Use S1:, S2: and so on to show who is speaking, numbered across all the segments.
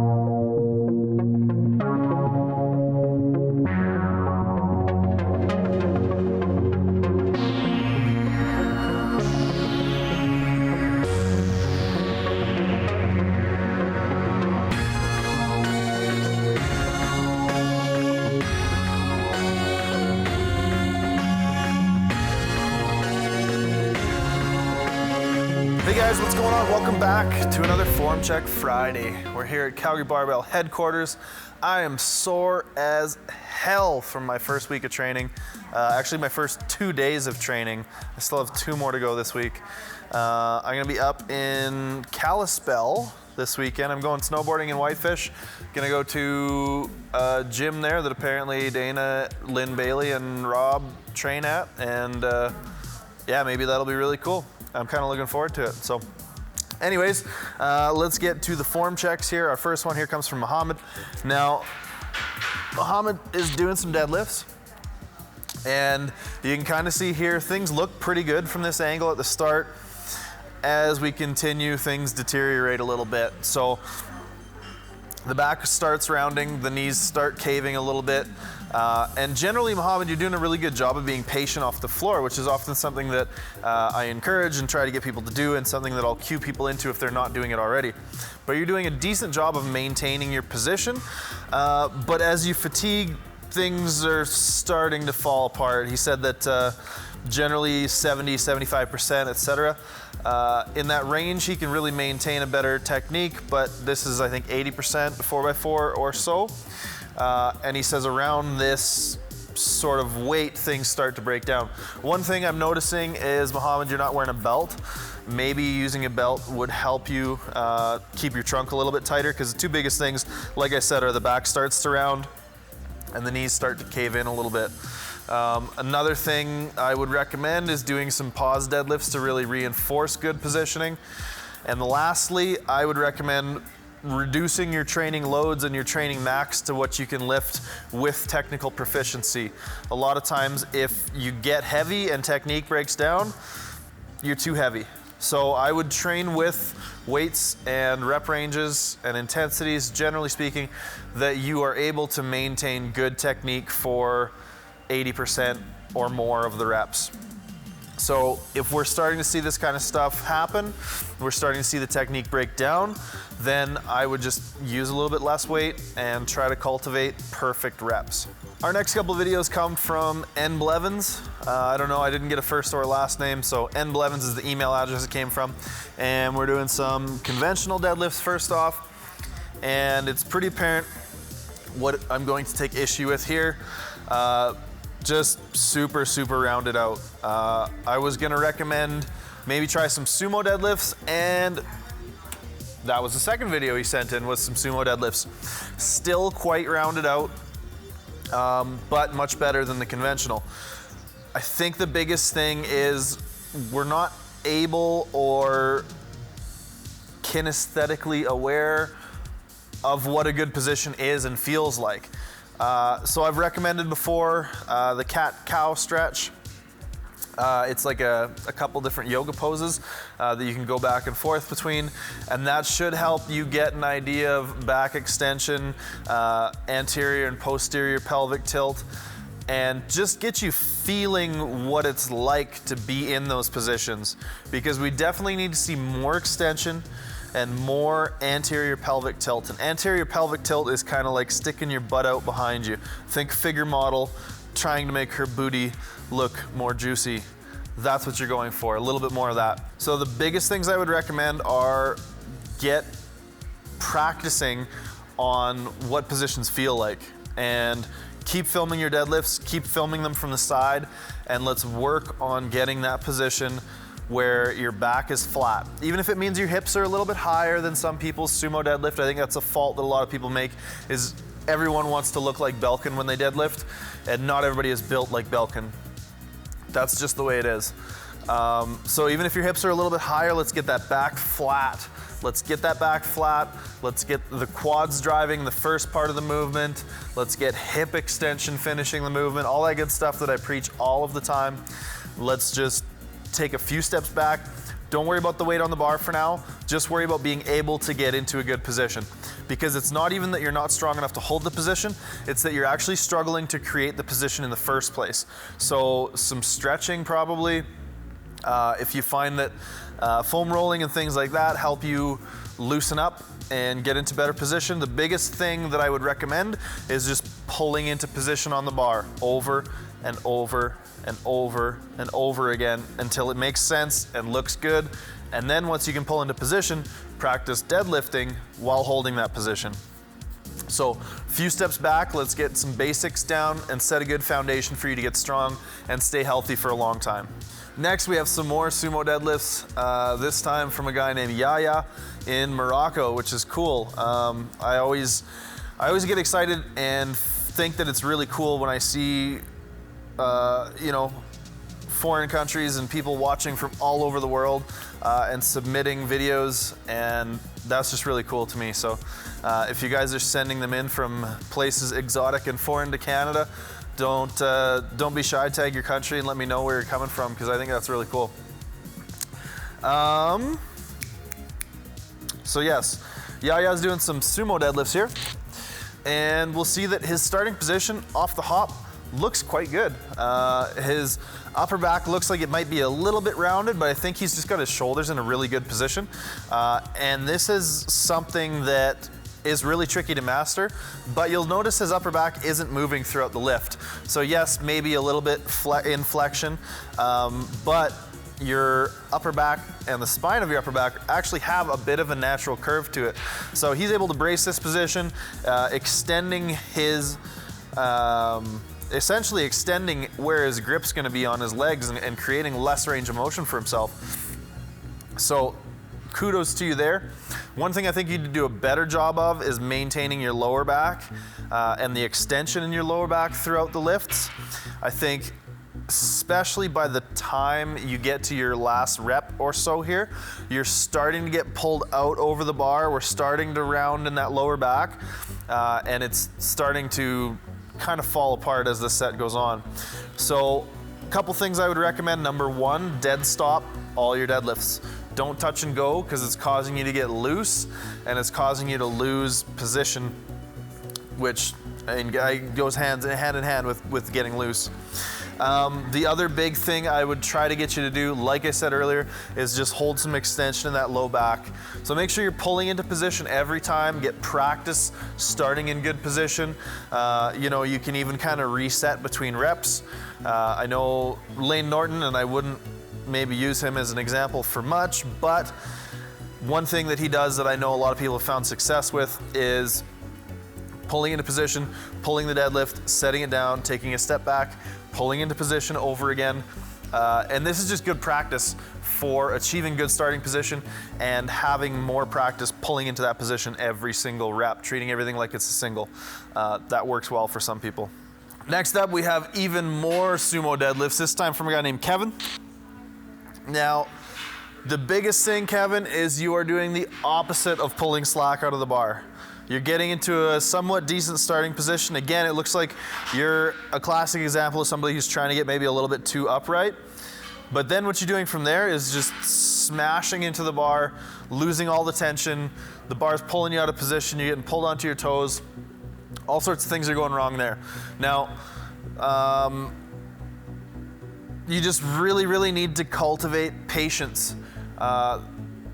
S1: Hey guys, what's going on? Welcome back to another Form Check Friday. We're here at Calgary Barbell headquarters. I am sore as hell from my first week of training. Actually, my first 2 days of training. I still have 2 more to go this week. I'm gonna be up in Kalispell this weekend. I'm going snowboarding in Whitefish. Gonna go to a gym there that apparently Dana, Lynn Bailey, and Rob train at, and yeah, maybe that'll be really cool. I'm kind of looking forward to it. So anyways, let's get to the form checks here. Our first one here comes from Mohammed. Now, Mohammed is doing some deadlifts, and you can kind of see here, things look pretty good from this angle at the start. As we continue, things deteriorate a little bit. So the back starts rounding, the knees start caving a little bit. And generally, Mohammed, you're doing a really good job of being patient off the floor, which is often something that I encourage and try to get people to do, and something that I'll cue people into if they're not doing it already. But you're doing a decent job of maintaining your position. But as you fatigue, things are starting to fall apart. He said that generally 70, 75%, etc. In that range, he can really maintain a better technique, but this is, I think, 80% 4x4 or so. And he says around this sort of weight, things start to break down. One thing I'm noticing is, Mohammed, you're not wearing a belt. Maybe using a belt would help you keep your trunk a little bit tighter, because the 2 biggest things, like I said, are the back starts to round and the knees start to cave in a little bit. Another thing I would recommend is doing some pause deadlifts to really reinforce good positioning. And lastly, I would recommend reducing your training loads and your training max to what you can lift with technical proficiency. A lot of times, if you get heavy and technique breaks down, you're too heavy. So I would train with weights and rep ranges and intensities, generally speaking, that you are able to maintain good technique for 80% or more of the reps. So if we're starting to see this kind of stuff happen, we're starting to see the technique break down, then I would just use a little bit less weight and try to cultivate perfect reps. Our next couple of videos come from Blevins. I don't know, I didn't get a first or last name, so Blevins is the email address it came from. And we're doing some conventional deadlifts first off, and it's pretty apparent what I'm going to take issue with here. Just super, super rounded out. I was gonna recommend maybe try some sumo deadlifts, and that was the second video he sent in, was some sumo deadlifts. Still quite rounded out, but much better than the conventional. I think the biggest thing is we're not able or kinesthetically aware of what a good position is and feels like. So I've recommended before the cat-cow stretch. It's like a couple different yoga poses that you can go back and forth between, and that should help you get an idea of back extension, anterior and posterior pelvic tilt, and just get you feeling what it's like to be in those positions, because we definitely need to see more extension and more anterior pelvic tilt. And anterior pelvic tilt is kind of like sticking your butt out behind you. Think figure model, trying to make her booty look more juicy. That's what you're going for, a little bit more of that. So the biggest things I would recommend are get practicing on what positions feel like, and keep filming your deadlifts, keep filming them from the side, and let's work on getting that position where your back is flat. Even if it means your hips are a little bit higher than some people's sumo deadlift. I think that's a fault that a lot of people make, is everyone wants to look like Belkin when they deadlift, and not everybody is built like Belkin. That's just the way it is. So even if your hips are a little bit higher, let's get that back flat. Let's get that back flat. Let's get the quads driving the first part of the movement. Let's get hip extension finishing the movement, all that good stuff that I preach all of the time. Let's just take a few steps back. Don't worry about the weight on the bar for now. Just worry about being able to get into a good position. because it's not even that you're not strong enough to hold the position, it's that you're actually struggling to create the position in the first place. So some stretching probably. If you find that foam rolling and things like that help you loosen up and get into better position, the biggest thing that I would recommend is just pulling into position on the bar over and over and over and over again until it makes sense and looks good. And then once you can pull into position, practice deadlifting while holding that position. So a few steps back, let's get some basics down and set a good foundation for you to get strong and stay healthy for a long time. Next, we have some more sumo deadlifts, this time from a guy named Yahya in Morocco, which is cool. I always get excited and think that it's really cool when I see, foreign countries and people watching from all over the world and submitting videos, and that's just really cool to me. So if you guys are sending them in from places exotic and foreign to Canada, don't be shy, tag your country and let me know where you're coming from, because I think that's really cool. So yes, Yaya's doing some sumo deadlifts here, and we'll see that his starting position off the hop looks quite good. His upper back looks like it might be a little bit rounded, but I think he's just got his shoulders in a really good position. And this is something that is really tricky to master, but you'll notice his upper back isn't moving throughout the lift. So yes, maybe a little bit in flexion, but your upper back and the spine of your upper back actually have a bit of a natural curve to it. So he's able to brace this position, extending his, essentially extending where his grip's gonna be on his legs and creating less range of motion for himself. So kudos to you there. One thing I think you need to do a better job of is maintaining your lower back and the extension in your lower back throughout the lifts. I think especially by the time you get to your last rep or so here, you're starting to get pulled out over the bar. We're starting to round in that lower back, and it's starting to kind of fall apart as the set goes on. So a couple things I would recommend. Number one, dead stop all your deadlifts. Don't touch and go, because it's causing you to get loose and it's causing you to lose position, which goes hand in hand with getting loose. The other big thing I would try to get you to do, like I said earlier, is just hold some extension in that low back. So make sure you're pulling into position every time. Get practice starting in good position. You can even kind of reset between reps. I know Lane Norton, and I wouldn't maybe use him as an example for much, but one thing that he does that I know a lot of people have found success with is pulling into position, pulling the deadlift, setting it down, taking a step back, pulling into position over again. And this is just good practice for achieving good starting position and having more practice pulling into that position every single rep, treating everything like it's a single. That works well for some people. Next up, we have even more sumo deadlifts, this time from a guy named Kevin. Now, the biggest thing, Kevin, is you are doing the opposite of pulling slack out of the bar. You're getting into a somewhat decent starting position. Again, it looks like you're a classic example of somebody who's trying to get maybe a little bit too upright. But then what you're doing from there is just smashing into the bar, losing all the tension. The bar's pulling you out of position. You're getting pulled onto your toes. All sorts of things are going wrong there. Now, you just really need to cultivate patience.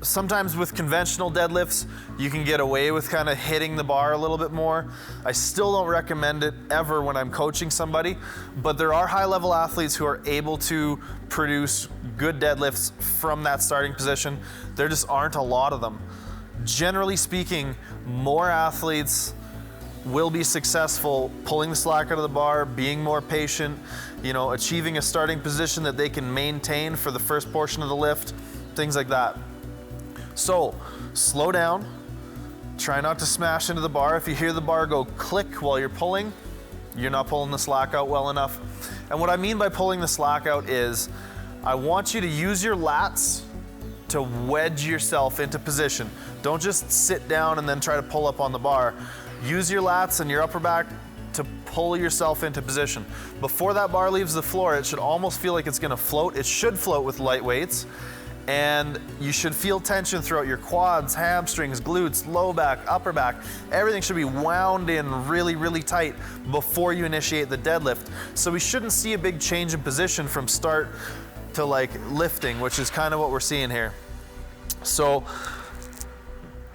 S1: Sometimes with conventional deadlifts, you can get away with kind of hitting the bar a little bit more. I still don't recommend it ever when I'm coaching somebody, but there are high-level athletes who are able to produce good deadlifts from that starting position. There just aren't a lot of them. Generally speaking, more athletes will be successful pulling the slack out of the bar, being more patient, achieving a starting position that they can maintain for the first portion of the lift, things like that. So, slow down, try not to smash into the bar. If you hear the bar go click while you're pulling, you're not pulling the slack out well enough. And what I mean by pulling the slack out is, I want you to use your lats to wedge yourself into position. Don't just sit down and then try to pull up on the bar. Use your lats and your upper back to pull yourself into position. Before that bar leaves the floor, it should almost feel like it's gonna float. It should float with light weights. And you should feel tension throughout your quads, hamstrings, glutes, low back, upper back. Everything should be wound in really, really tight before you initiate the deadlift. So we shouldn't see a big change in position from start to like lifting, which is kind of what we're seeing here. So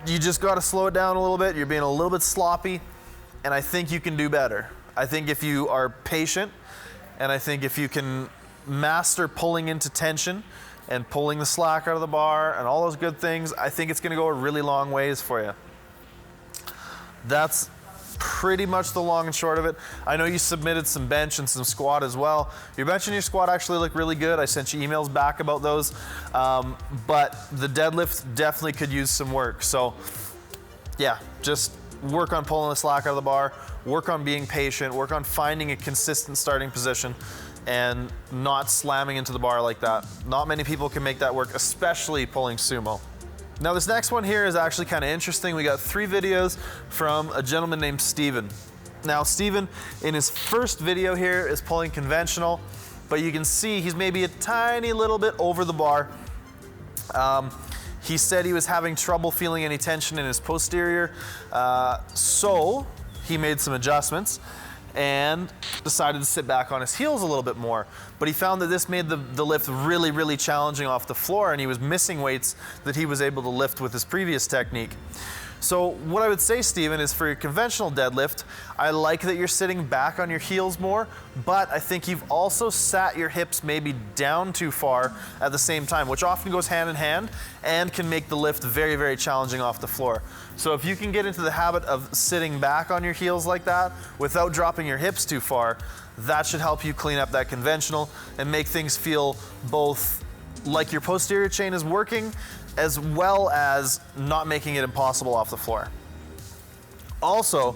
S1: you just got to slow it down a little bit. You're being a little bit sloppy, and I think you can do better. I think if you are patient, and I think if you can master pulling into tension and pulling the slack out of the bar and all those good things, I think it's gonna go a really long ways for you. That's pretty much the long and short of it. I know you submitted some bench and some squat as well. Your bench and your squat actually look really good. I sent you emails back about those, but the deadlift definitely could use some work. So yeah, just work on pulling the slack out of the bar, work on being patient, work on finding a consistent starting position, and not slamming into the bar like that. Not many people can make that work, especially pulling sumo. Now this next one here is actually kind of interesting. We got 3 videos from a gentleman named Steven. Now Steven, in his first video here, is pulling conventional, but you can see he's maybe a tiny little bit over the bar. He said he was having trouble feeling any tension in his posterior, so he made some adjustments and decided to sit back on his heels a little bit more. But he found that this made the lift really, really challenging off the floor, and he was missing weights that he was able to lift with his previous technique. So what I would say, Steven, is for your conventional deadlift, I like that you're sitting back on your heels more, but I think you've also sat your hips maybe down too far at the same time, which often goes hand in hand and can make the lift very, very challenging off the floor. So if you can get into the habit of sitting back on your heels like that without dropping your hips too far, that should help you clean up that conventional and make things feel both like your posterior chain is working, as well as not making it impossible off the floor. Also,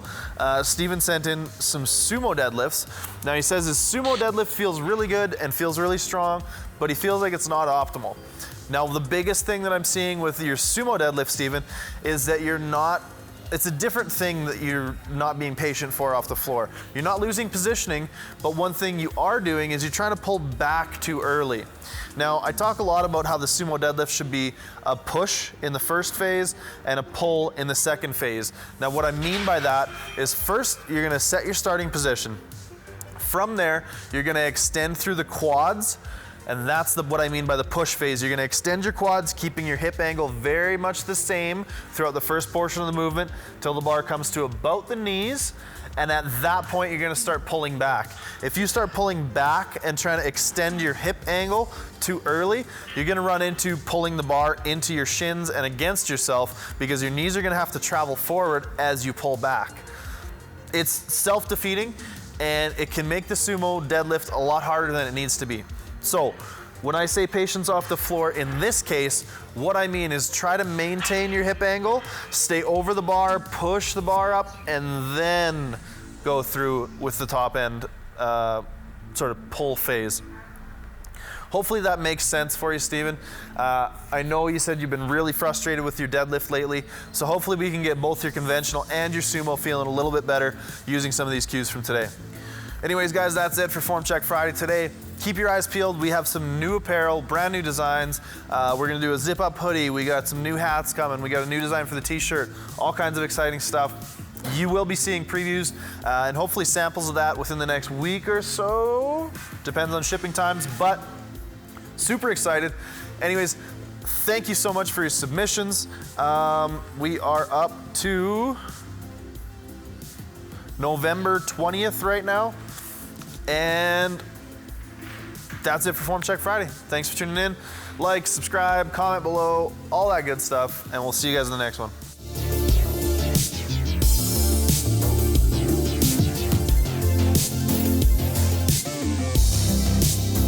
S1: Steven sent in some sumo deadlifts. Now he says his sumo deadlift feels really good and feels really strong, but he feels like it's not optimal. Now the biggest thing that I'm seeing with your sumo deadlift, Steven, is that it's a different thing that you're not being patient for off the floor. You're not losing positioning, but one thing you are doing is you're trying to pull back too early. Now, I talk a lot about how the sumo deadlift should be a push in the first phase and a pull in the second phase. Now, what I mean by that is first, you're gonna set your starting position. From there, you're gonna extend through the quads, and that's what I mean by the push phase. You're gonna extend your quads, keeping your hip angle very much the same throughout the first portion of the movement till the bar comes to about the knees, and at that point, you're gonna start pulling back. If you start pulling back and trying to extend your hip angle too early, you're gonna run into pulling the bar into your shins and against yourself, because your knees are gonna have to travel forward as you pull back. It's self-defeating, and it can make the sumo deadlift a lot harder than it needs to be. So, when I say patience off the floor, in this case, what I mean is try to maintain your hip angle, stay over the bar, push the bar up, and then go through with the top end sort of pull phase. Hopefully that makes sense for you, Steven. I know you said you've been really frustrated with your deadlift lately, so hopefully we can get both your conventional and your sumo feeling a little bit better using some of these cues from today. Anyways, guys, that's it for Form Check Friday today. Keep your eyes peeled. We have some new apparel, brand new designs. We're gonna do a zip up hoodie. We got some new hats coming. We got a new design for the t-shirt, all kinds of exciting stuff. You will be seeing previews and hopefully samples of that within the next week or so. Depends on shipping times, but super excited. Anyways, thank you so much for your submissions. We are up to November 20th right now. And that's it for Form Check Friday. Thanks for tuning in. Like, subscribe, comment below, all that good stuff, and we'll see you guys in the next one.